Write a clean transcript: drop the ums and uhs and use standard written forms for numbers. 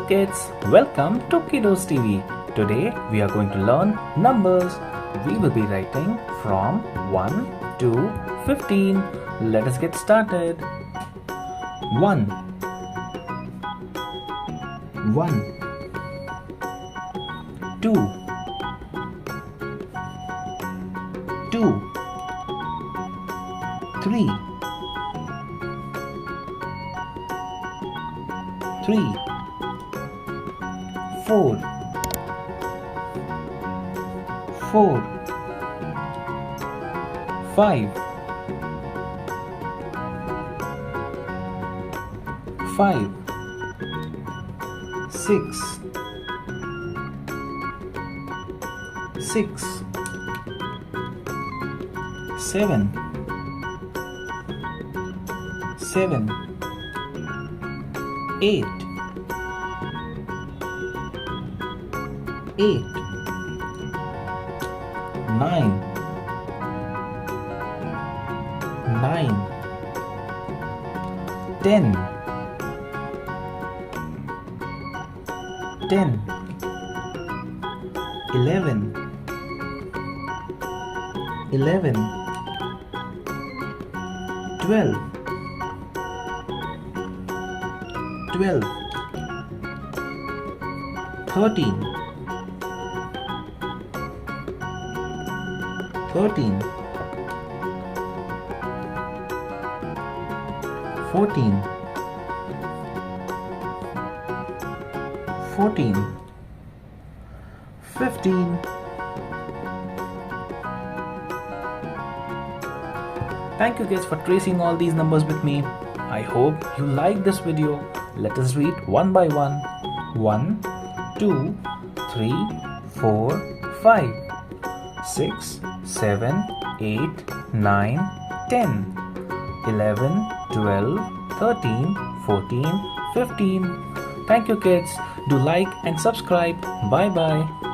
kids, welcome to Kiddos TV. Today we are going to learn numbers. We will be writing from 1 to 15. Let us get started. 1 2 3 4 5 6 7 8 9 10 11 12 13 14 15 Thank you guys for tracing all these numbers with me. I hope you like this video. Let us read one by one. 1 2 3 4 5 6 7 8 9 10 11 12 13 14 15 Thank you kids. Do like and subscribe. Bye bye.